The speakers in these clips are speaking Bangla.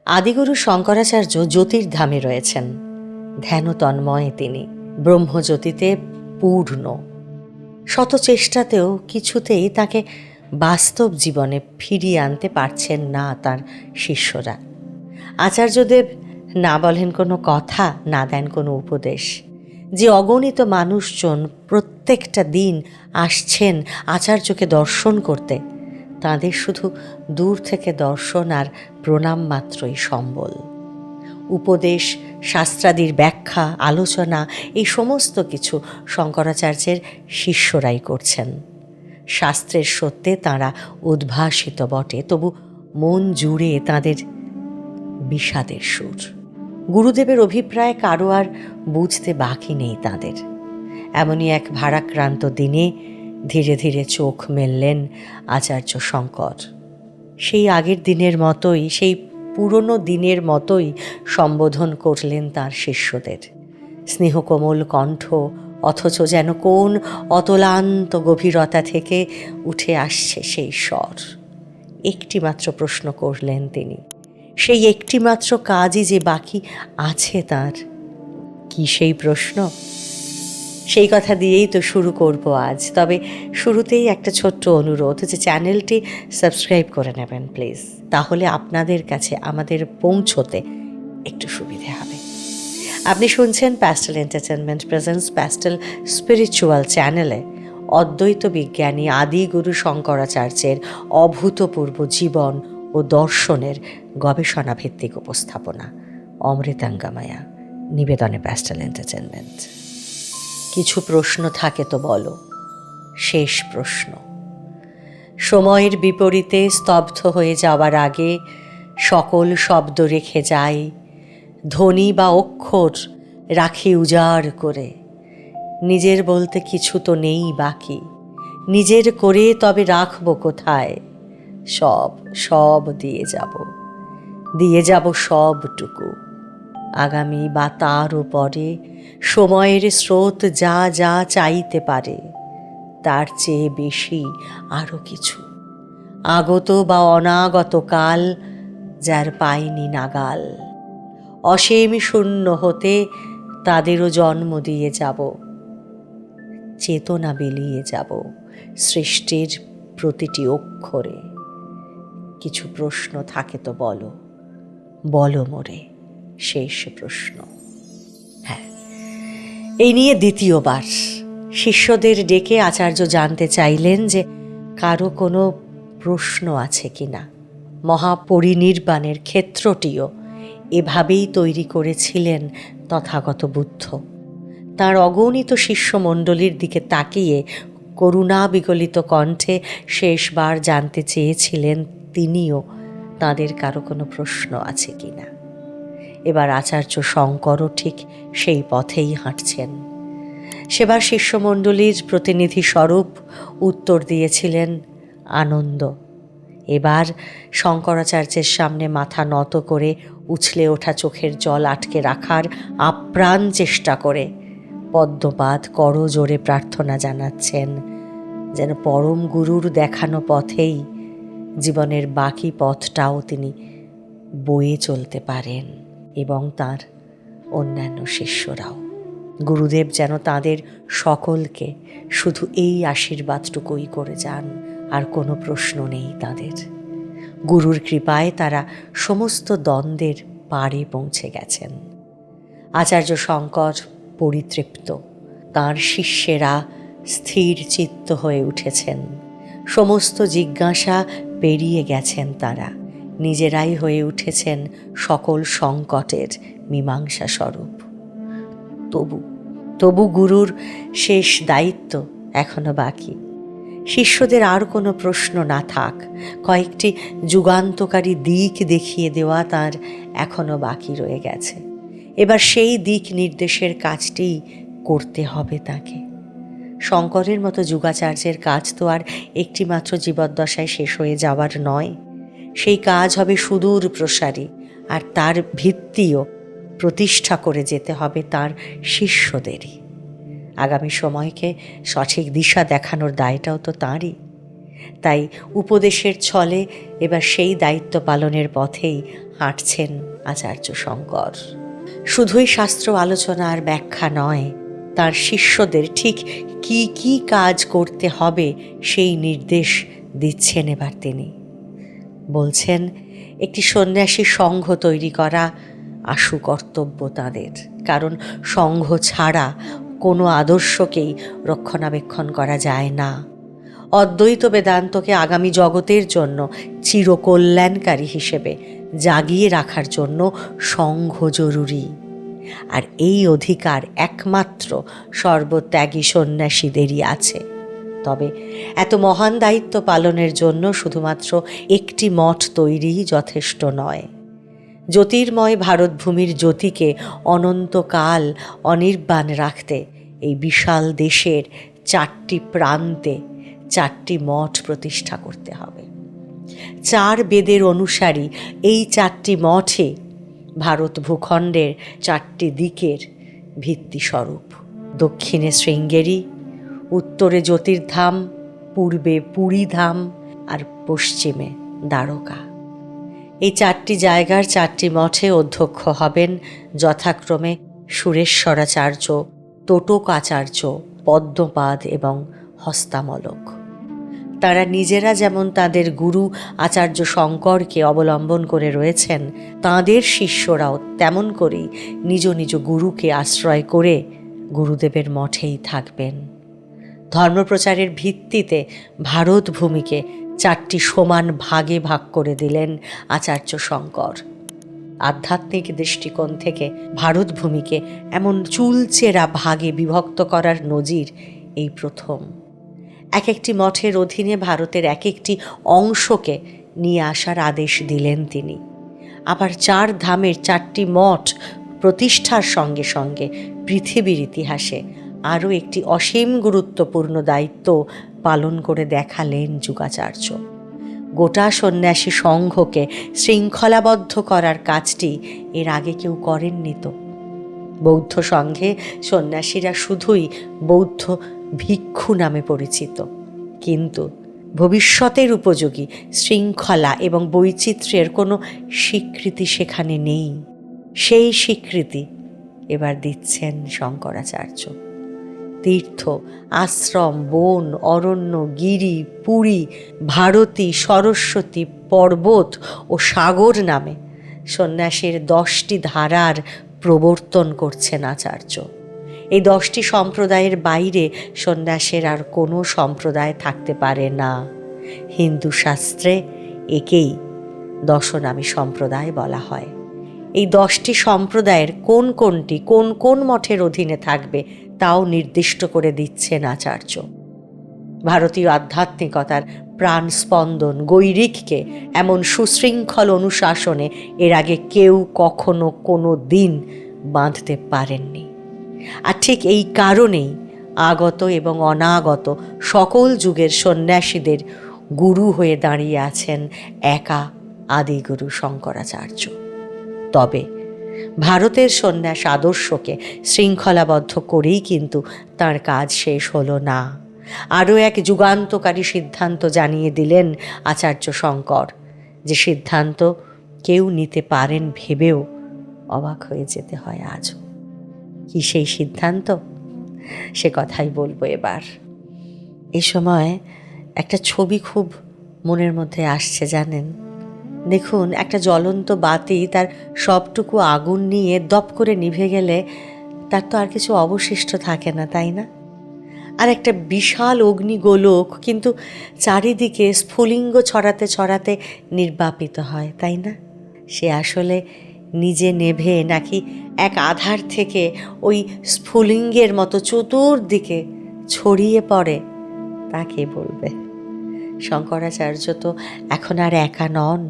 আদিগুরু শঙ্করাচার্য জ্যোতির্ধামে রয়েছেন, ধ্যান তন্ময় তিনি, ব্রহ্মজ্যোতিতে পূর্ণ। শত চেষ্টাতেও কিছুতেই তাকে বাস্তব জীবনে ফিরিয়ে আনতে পারছেন না তার শিষ্যরা। আচার্যদেব না বলেন কোনো কথা, না দেন কোনো উপদেশ। যে অগণিত মানুষজন প্রত্যেকটা দিন আসছেন আচার্যকে দর্শন করতে, তাদের শুধু দূর থেকে দর্শন আর প্রণাম মাত্রই সম্বল। উপদেশ, শাস্ত্রাদির ব্যাখ্যা, আলোচনা, এই সমস্ত কিছু শঙ্করাচার্যের শিষ্যরাই করছেন। শাস্ত্রের সত্যে তাঁরা উদ্ভাসিত বটে, তবু মন জুড়ে তাঁদের বিষাদের সুর। গুরুদেবের অভিপ্রায় কারো আর বুঝতে বাকি নেই তাঁদের। এমনই এক ভারাক্রান্ত দিনে ধীরে ধীরে চোখ মেললেন আচার্য শঙ্কর। সেই আগের দিনের মতোই, সেই পুরনো দিনের মতোই সম্বোধন করলেন তার শিষ্যদের। স্নেহকোমল কণ্ঠ, অথচ যেন কোন অতলান্ত গভীরতা থেকে উঠে আসছে সেই স্বর। একটিমাত্র প্রশ্ন করলেন তিনি। সেই একটিমাত্র কাজই যে বাকি আছে তার। কি সেই প্রশ্ন? সেই কথা দিয়েই তো শুরু করব আজ। তবে শুরুতেই একটা ছোট্ট অনুরোধ, যে চ্যানেলটি সাবস্ক্রাইব করে নেবেন প্লিজ। তাহলে আপনাদের কাছে আমাদের পৌঁছতে একটু সুবিধে হবে। আপনি শুনছেন pastel entertainment presents pastel spiritual চ্যানেলে অদ্বৈত বিজ্ঞানী আদিগুরু শঙ্করাচার্যের অভূতপূর্ব জীবন ও দর্শনের গবেষণা ভিত্তিক উপস্থাপনা অমৃতাঙ্গামায়া, নিবেদনে প্যাস্টেল এন্টারটেনমেন্ট। কিছু প্রশ্ন থাকে তো বলো, শেষ প্রশ্ন। সময়ের বিপরীতে স্তব্ধ হয়ে যাওয়ার আগে সকল শব্দ রেখে যাই, ধ্বনি বা অক্ষর রাখি উজাড় করে। নিজের বলতে কিছু তো নেই বাকি, নিজের করে তবে রাখবো কোথায়? সব সব দিয়ে যাব সবটুকু। আগামী বা তারও পরে সময়ের স্রোত যা যা চাইতে পারে, তার চেয়ে বেশি আরও কিছু। আগত বা অনাগত কাল যার পায়নি নাগাল, অসীম শূন্য হতে তাদেরও জন্ম দিয়ে যাব। চেতনা বিলিয়ে যাব সৃষ্টির প্রতিটি অক্ষরে। কিছু প্রশ্ন থাকে তো বলো, বলো মোরে শেষ প্রশ্ন। হ্যাঁ, এই নিয়ে দ্বিতীয়বার শিষ্যদের ডেকে আচার্য জানতে চাইলেন যে কারো কোনো প্রশ্ন আছে কিনা। মহাপরিনির্বাণের ক্ষেত্রটিও এভাবেই তৈরি করেছিলেন তথাগত বুদ্ধ। তাঁর অগণিত শিষ্যমণ্ডলীর দিকে তাকিয়ে করুণা বিগলিত কণ্ঠে শেষবার জানতে চেয়েছিলেন তিনিও তাঁদের কারো কোনো প্রশ্ন আছে কিনা। এবার আচার্য শঙ্করও ঠিক সেই পথেই হাঁটছেন। সেবার শিষ্যমণ্ডলীর প্রতিনিধি স্বরূপ উত্তর দিয়েছিলেন আনন্দ। এবার শঙ্করাচার্যের সামনে মাথা নত করে উছলে ওঠা চোখের জল আটকে রাখার আপ্রাণ চেষ্টা করে পদ্মপাদ করজোড়ে প্রার্থনা জানাচ্ছেন, যেন পরম গুরুর দেখানো পথেই জীবনের বাকি পথটাও তিনি বয়ে চলতে পারেন, এবং তার অন্যান্য শিষ্যরাও। গুরুদেব যেন তাদের সকলকে শুধু এই আশীর্বাদটুকুই করে যান, আর কোনো প্রশ্ন নেই তাদের। গুরুর কৃপায় তারা সমস্ত দ্বন্দ্বের পারে পৌঁছে গেছেন। আচার্য শঙ্কর পরিতৃপ্ত, তাঁর শিষ্যেরা স্থির চিত্ত হয়ে উঠেছেন। সমস্ত জিজ্ঞাসা পেরিয়ে গেছেন তারা, নিজেরাই হয়ে উঠেছেন সকল সংকটের মীমাংসা স্বরূপ। তবু গুরুর শেষ দায়িত্ব এখনো বাকি। শিষ্যদের আর কোনো প্রশ্ন না থাক, কয়েকটি যুগান্তকারী দিক দেখিয়ে দেওয়া তার এখনো বাকি রয়ে গেছে। এবার সেই দিক নির্দেশের কাজটি করতে হবে তাকে। শঙ্করের মতো যুগাচার্যের কাজ তো আর একটিমাত্র জীবদ্দশায় শেষ হয়ে যাওয়ার নয়। সেই কাজ হবে সুদূর প্রসারী, আর তার ভিত্তিও প্রতিষ্ঠা করে যেতে হবে তার শিষ্যদেরই। আগামী সময়কে সঠিক দিশা দেখানোর দায়টাও তো তাঁরই। তাই উপদেশের ছলে এবার সেই দায়িত্ব পালনের পথেই হাঁটছেন আচার্য শঙ্কর। শুধুই শাস্ত্র আলোচনা আর ব্যাখ্যা নয়, তার শিষ্যদের ঠিক কি কি কাজ করতে হবে সেই নির্দেশ দিচ্ছেন এবার তিনি। বলছেন, একটি সন্ন্যাসী সংঘ তৈরি করা আশু কর্তব্য তাদের, কারণ সংঘ ছাড়া কোনো আদর্শকেই রক্ষণাবেক্ষণ করা যায় না। অদ্বৈত বেদান্তকে আগামী জগতের জন্য চিরকল্যাণকারী হিসেবে জাগিয়ে রাখার জন্য সংঘ জরুরি। আর এই অধিকার একমাত্র সর্বত্যাগী সন্ন্যাসীদেরই আছে। তবে এত মহান দায়িত্ব পালনের জন্য শুধুমাত্র একটি মঠ তৈরিই যথেষ্ট নয়। জ্যোতির্ময় ভারতভূমির জ্যোতিকে অনন্তকাল অনির্বাণ রাখতে এই বিশাল দেশের 4টি প্রান্তে 4টি মঠ প্রতিষ্ঠা করতে হবে। 4 বেদের অনুসারী এই 4টি মঠে ভারত ভূখণ্ডের 4টি দিকের ভিত্তিস্বরূপ। দক্ষিণে শৃঙ্গেরি, উত্তরে জ্যোতির্ধাম, পূর্বে পুরীধাম আর পশ্চিমে দ্বারকা। এই 4টি জায়গার 4টি মঠে অধ্যক্ষ হবেন যথাক্রমে সুরেশ্বরাচার্য, তোটকাচার্য, পদ্মপাদ এবং হস্তামলক। তারা নিজেরা যেমন তাদের গুরু আচার্য শঙ্করকে অবলম্বন করে রয়েছেন, তাঁদের শিষ্যরাও তেমন করেই নিজ নিজ গুরুকে আশ্রয় করে গুরুদেবের মঠেই থাকবেন। ধর্মপ্রচারের ভিত্তিতে ভারত ভূমিকে 4টি সমান ভাগে ভাগ করে দিলেন আচার্য শঙ্কর। আধ্যাত্মিক দৃষ্টিকোণ থেকে ভারত ভূমিকে এমন চুলচেরা ভাগে বিভক্ত করার নজির এই প্রথম। এক একটি মঠের অধীনে ভারতের এক একটি অংশকে নিয়ে আসার আদেশ দিলেন তিনি। আবার 4 ধামের 4টি মঠ প্রতিষ্ঠার সঙ্গে সঙ্গে পৃথিবীর ইতিহাসে আরও একটি অসীম গুরুত্বপূর্ণ দায়িত্ব পালন করে দেখালেন যুগাচার্য। গোটা সন্ন্যাসী সংঘকে শৃঙ্খলাবদ্ধ করার কাজটি এর আগে কেউ করেননি তো। বৌদ্ধ সংঘে সন্ন্যাসীরা শুধুই বৌদ্ধ ভিক্ষু নামে পরিচিত, কিন্তু ভবিষ্যতের উপযোগী শৃঙ্খলা এবং বৈচিত্র্যের কোনো স্বীকৃতি সেখানে নেই। সেই স্বীকৃতি এবার দিচ্ছেন শঙ্করাচার্য। তীর্থ, আশ্রম, বন, অরণ্য, গিরি, পুরী, ভারতী, সরস্বতী, পর্বত ও সাগর নামে সন্ন্যাসের 10টি ধারার প্রবর্তন করছেন আচার্য। এই 10টি সম্প্রদায়ের বাইরে সন্ন্যাসের আর কোনো সম্প্রদায় থাকতে পারে না। হিন্দু শাস্ত্রে একেই দশনামী সম্প্রদায় বলা হয়। এই 10টি সম্প্রদায়ের কোন কোনটি কোন কোন মঠের অধীনে থাকবে তাও নির্দিষ্ট করে দিচ্ছেন আচার্য। ভারতীয় আধ্যাত্মিকতার প্রাণ স্পন্দন গৈরিককে এমন সুশৃঙ্খল অনুশাসনে এর আগে কেউ কখনো কোনো দিন বাঁধতে পারেননি। আর ঠিক এই কারণেই আগত এবং অনাগত সকল যুগের সন্ন্যাসীদের গুরু হয়ে দাঁড়িয়ে আছেন একা আদিগুরু শঙ্করাচার্য। তবে ভারতের সন্ন্যাস আদর্শকে শৃঙ্খলাবদ্ধ করেই কিন্তু তার কাজ শেষ হলো না। আরও এক যুগান্তকারী সিদ্ধান্ত জানিয়ে দিলেন আচার্য শঙ্কর, যে সিদ্ধান্ত কেউ নিতে পারেন ভেবেও অবাক হয়ে যেতে হয় আজও। কি সেই সিদ্ধান্ত, সে কথাই বলবো এবার। এ সময় একটা ছবি খুব মনের মধ্যে আসছে জানেন। দেখুন, একটা জ্বলন্ত বাতি তার সবটুকু আগুন নিয়ে দপ করে নিভে গেলে তার তো আর কিছু অবশিষ্ট থাকে না, তাই না? আর একটা বিশাল অগ্নিগোলক কিন্তু চারিদিকে স্ফুলিঙ্গ ছড়াতে ছড়াতে নির্বাপিত হয়, তাই না? সে আসলে নিজে নেভে নাকি এক আধার থেকে ওই স্ফুলিঙ্গের মতো চতুর্দিকে ছড়িয়ে পড়ে, তা কে বলবে? শঙ্করাচার্য তো এখন আর একা নন।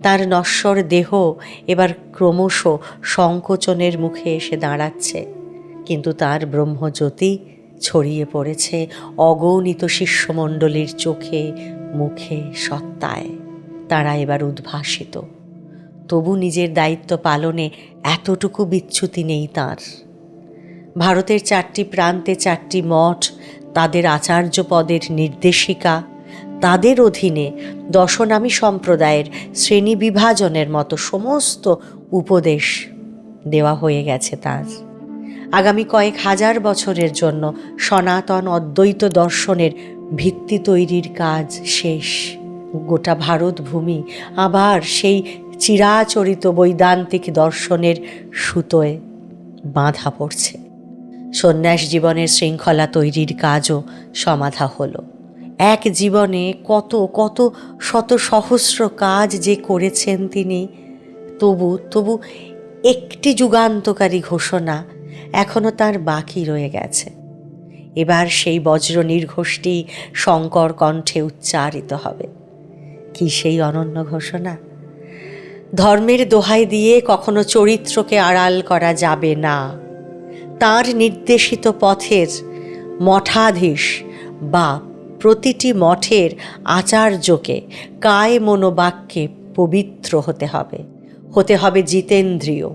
তার নশ্বর দেহ এবার ক্রমশ সংকোচনের মুখে এসে দাঁড়াচ্ছে, কিন্তু তার ব্রহ্মজ্যোতি ছড়িয়ে পড়েছে অগণিত শিষ্যমণ্ডলীর চোখে, মুখে, সত্তায়। তারা এবার উদ্ভাসিত। তবু নিজের দায়িত্ব পালনে এতটুকু বিচ্যুতি নেই তাঁর। ভারতের 4টি প্রান্তে 4টি মঠ, তাদের আচার্য পদের নির্দেশিকা, তাদের অধীনে দশনামী সম্প্রদায়ের শ্রেণী বিভাজনের মতো সমস্ত উপদেশ দেওয়া হয়ে গেছে তার। আগামী কয়েক হাজার বছরের জন্য সনাতন অদ্বৈত দর্শনের ভিত্তি তৈরির কাজ শেষ। গোটা ভারত ভূমি আবার সেই চিরাচরিত বৈদান্তিক দর্শনের সুতোয় বাঁধা পড়ছে। সন্ন্যাস জীবনের শৃঙ্খলা তৈরির কাজও সমাধা হলো। এক জীবনে কত কত শত সহস্র কাজ যে করেছেন তিনি, তবু একটি যুগান্তকারী ঘোষণা এখনো তার বাকি রয়ে গেছে। এবার সেই বজ্র নির্ঘোষটি শঙ্কর কণ্ঠে উচ্চারিত হবে। কি সেই অনন্য ঘোষণা? ধর্মের দোহাই দিয়ে কখনো চরিত্রকে আড়াল করা যাবে না। তার নির্দেশিত পথের মঠাধীশ বা প্রতিটি মঠের আচার্যকে কায় মনোবাক্যে পবিত্র হতে হবে জিতেন্দ্রীয়,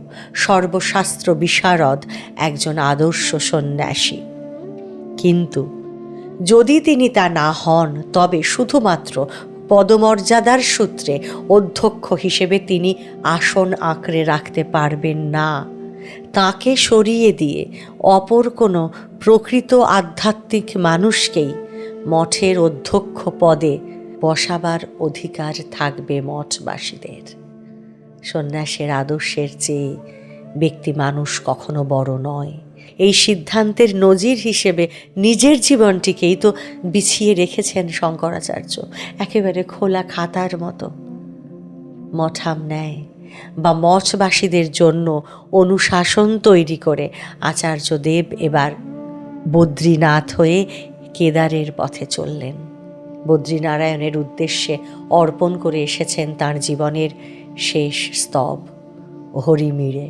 সর্বশাস্ত্র বিশারদ একজন আদর্শ সন্ন্যাসী। কিন্তু যদি তিনি তা না হন, তবে শুধুমাত্র পদমর্যাদার সূত্রে অধ্যক্ষ হিসেবে তিনি আসন আঁকড়ে রাখতে পারবেন না। তাকে সরিয়ে দিয়ে অপর কোনো প্রকৃত আধ্যাত্মিক মানুষকেই মঠের অধ্যক্ষ পদে বসাবার অধিকার থাকবে মঠবাসীদের। সন্ন্যাসের আদর্শের চেয়ে ব্যক্তি মানুষ কখনো বড় নয়, এই সিদ্ধান্তের নজির হিসেবে নিজের জীবনটিকেই তো বিছিয়ে রেখেছেন শঙ্করাচার্য, একেবারে খোলা খাতার মতো। মঠাম ন্যায় বা মঠবাসীদের জন্য অনুশাসন তৈরি করে আচার্যদেব এবার বদ্রীনাথ হয়ে কেদারের পথে চললেন। বদ্রীনারায়ণের উদ্দেশ্যে অর্পণ করে এসেছেন তাঁর জীবনের শেষ স্তব হরিমিরে।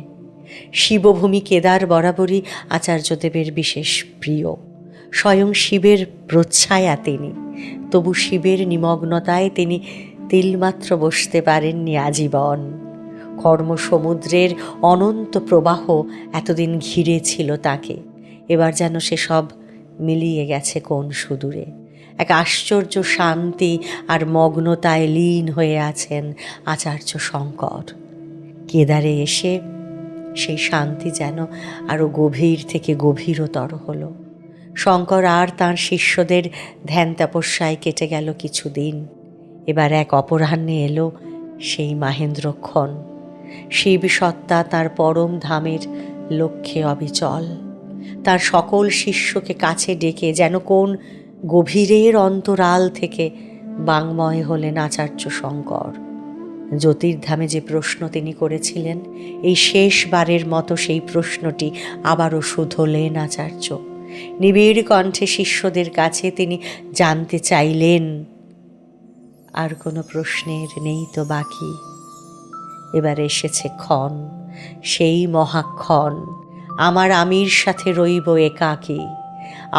শিবভূমি কেদার বরাবরই আচার্যদেবের বিশেষ প্রিয়। স্বয়ং শিবের প্রচ্ছায়া তিনি, তবু শিবের নিমগ্নতায় তিনি তিলমাত্র বসতে পারেননি আজীবন। কর্মসমুদ্রের অনন্ত প্রবাহ এতদিন ঘিরে ছিল তাকে, এবার যেন সে সব মিলিয়ে গেছে কোন সুদূরে। এক আশ্চর্য শান্তি আর মগ্নতায় লীন হয়ে আছেন আচার্য শঙ্কর। কেদারে এসে সেই শান্তি যেন আরও গভীর থেকে গভীরতর হলো। শঙ্কর আর তাঁর শিষ্যদের ধ্যান তপস্যায় কেটে গেল কিছুদিন। এবার এক অপরাহ্নে এলো সেই মাহেন্দ্রক্ষণ। শিব সত্তা তাঁর পরম ধামের লক্ষ্যে অবিচল। তার সকল শিষ্যকে কাছে ডেকে যেন কোন গভীরের অন্তরাল থেকে বাংময় হলেন আচার্য শঙ্কর। জ্যোতির্ধামে যে প্রশ্ন তিনি করেছিলেন, এই শেষবারের মতো সেই প্রশ্নটি আবারও শুধলেন আচার্য। নিবিড় কণ্ঠে শিষ্যদের কাছে তিনি জানতে চাইলেন, আর কোনো প্রশ্নের নেই তো বাকি? এবার এসেছে ক্ষণ, সেই মহাক্ষণ। আমার আমির সাথে রইব একাকী।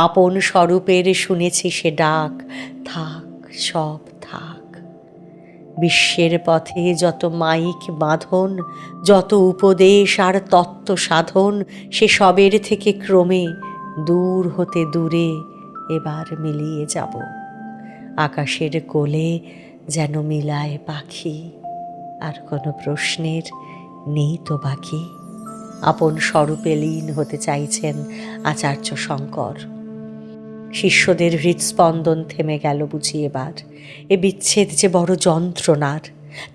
আপন স্বরূপের শুনেছি সে ডাক, থাক সব থাক। বিশ্বের পথে যত মাইক বাঁধন, যত উপদেশ আর তত্ত্ব সাধন, সে সবের থেকে ক্রমে দূর হতে দূরে এবার মিলিয়ে যাব। আকাশের কোলে যেন মিলায় পাখি, আর কোনো প্রশ্নের নেই তো বাকি। আপন স্বরূপে লীন হতে চাইছেন আচার্য শঙ্কর। শিষ্যদের হৃৎস্পন্দন থেমে গেল বুঝি এবার। এ বিচ্ছেদ যে বড় যন্ত্রণার।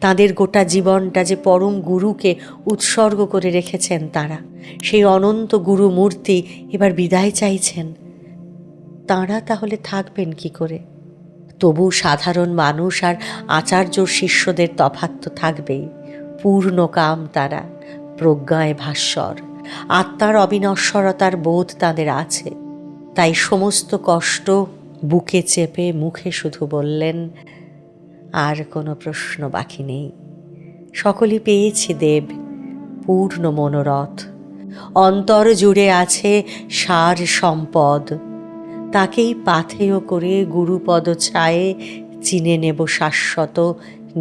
তাদের গোটা জীবনটা যে পরম গুরুকে উৎসর্গ করে রেখেছেন তারা, সেই অনন্ত গুরু মূর্তি এবার বিদায় চাইছেন। তাঁরা তাহলে থাকবেন কি করে? তবু সাধারণ মানুষ আর আচার্য শিষ্যদের তফাৎ তো থাকবেই। পূর্ণ কাম তারা, প্রজ্ঞায় ভাস্বর, আত্মার অবিনশ্বরতার বোধ তাদের আছে। তাই সমস্ত কষ্ট বুকে চেপে মুখে শুধু বললেন, আর কোনো প্রশ্ন বাকি নেই। সকলই পেয়েছি দেব পূর্ণ মনোরথ। অন্তর জুড়ে আছে সার সম্পদ, তাকেই পাথেয় করে গুরুপদ ছায়ে চিনে নেব শাশ্বত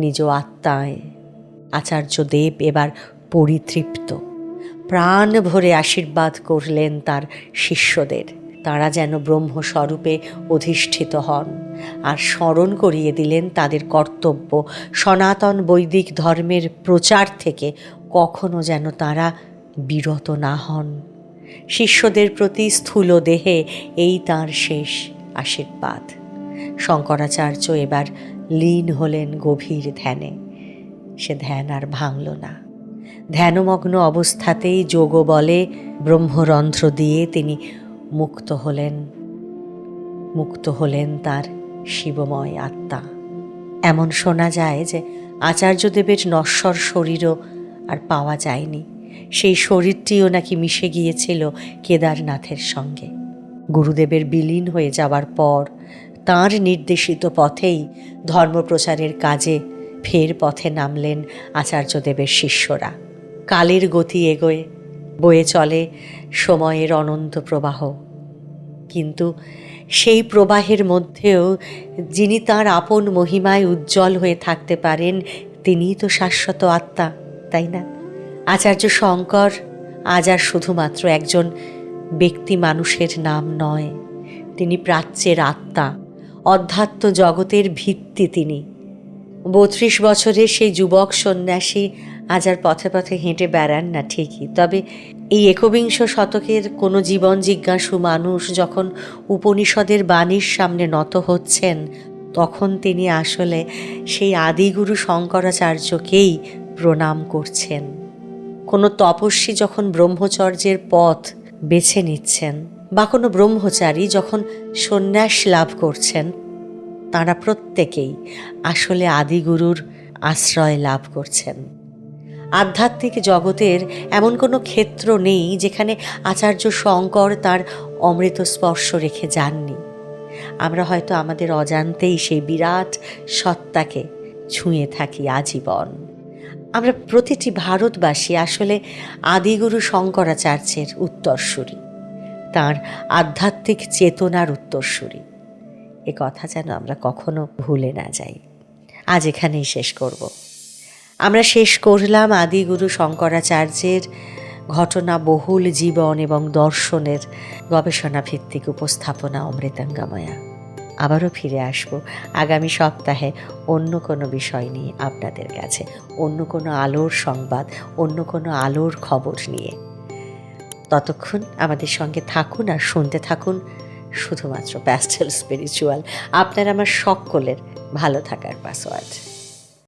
নিজ আত্মায়। আচার্য দেব এবার পরিতৃপ্ত, প্রাণ ভরে আশীর্বাদ করলেন তার শিষ্যদের। তাঁরা যেন ব্রহ্মস্বরূপে অধিষ্ঠিত হন, আর স্মরণ করিয়ে দিলেন তাদের কর্তব্য সনাতন বৈদিক ধর্মের প্রচার থেকে কখনো যেন তাঁরা বিরত না হন। শিষ্যদের প্রতি স্থূল দেহে এই তাঁর শেষ আশীর্বাদ। শঙ্করাচার্য এবার লীন হলেন গভীর ধ্যানে। সে ধ্যান আর ভাঙল না। ধ্যানমগ্ন অবস্থাতেই যোগ বলে ব্রহ্মরন্ধ্র দিয়ে তিনি মুক্ত হলেন তার শিবময় আত্মা। এমন শোনা যায় যে আচার্যদেবের নশ্বর শরীরও আর পাওয়া যায়নি। সেই শরীরটিও নাকি মিশে গিয়েছিল কেদারনাথের সঙ্গে। গুরুদেবের বিলীন হয়ে যাওয়ার পর তাঁর নির্দেশিত পথেই ধর্মপ্রচারের কাজে ফের পথে নামলেন আচার্যদেবের শিষ্যরা। কালের গতি এগোয়, বয়ে চলে সময়ের অনন্ত প্রবাহ, কিন্তু সেই প্রবাহের মধ্যেও যিনি তাঁর আপন মহিমায় উজ্জ্বল হয়ে থাকতে পারেন, তিনিই তো শাশ্বত আত্মা, তাই না? আচার্য শঙ্কর আজ আর শুধুমাত্র একজন ব্যক্তি মানুষের নাম নয়, তিনি প্রাচ্যের আত্মা, অধ্যাত্ম জগতের ভিত্তি। তিনি 32 বছরের সেই যুবক সন্ন্যাসী আজ আর পথে পথে হেঁটে বেড়ান না ঠিকই, তবে এই একবিংশ শতকের কোনো জীবন জিজ্ঞাসু মানুষ যখন উপনিষদের বাণীর সামনে নত হচ্ছেন, তখন তিনি আসলে সেই আদিগুরু শঙ্করাচার্যকেই প্রণাম করছেন। কোনো তপস্বী যখন ব্রহ্মচর্যের পথ বেছে নিচ্ছেন, বা কোনো ব্রহ্মচারী যখন সন্ন্যাস লাভ করছেন, তাঁরা প্রত্যেকেই আসলে আদিগুরুর আশ্রয় লাভ করছেন। আধ্যাত্মিক জগতের এমন কোনো ক্ষেত্র নেই যেখানে আচার্য শঙ্কর তার অমৃত স্পর্শ রেখে যাননি। আমরা হয়তো আমাদের অজান্তেই সেই বিরাট সত্তাকে ছুঁয়ে থাকি আজীবন। আমরা প্রতিটি ভারতবাসী আসলে আদিগুরু শঙ্করাচার্যের উত্তরসূরি, তাঁর আধ্যাত্মিক চেতনার উত্তরসূরি। এ কথা যেন আমরা কখনো ভুলে না যাই। আজ এখানেই শেষ করব। আমরা শেষ করলাম আদিগুরু শঙ্করাচার্যের ঘটনা বহুল জীবন এবং দর্শনের গবেষণা ভিত্তিক উপস্থাপনা অমৃতাঙ্গময়া। আবারও ফিরে আসব আগামী সপ্তাহে অন্য কোনো বিষয় নিয়ে আপনাদের কাছে, অন্য কোনো আলোর সংবাদ, অন্য কোনো আলোর খবর নিয়ে। ততক্ষণ আমাদের সঙ্গে থাকুন আর শুনতে থাকুন শুধুমাত্র প্যাস্টেল স্পিরিচুয়াল, আপনার আমার সকলের ভালো থাকার পাসওয়ার্ড।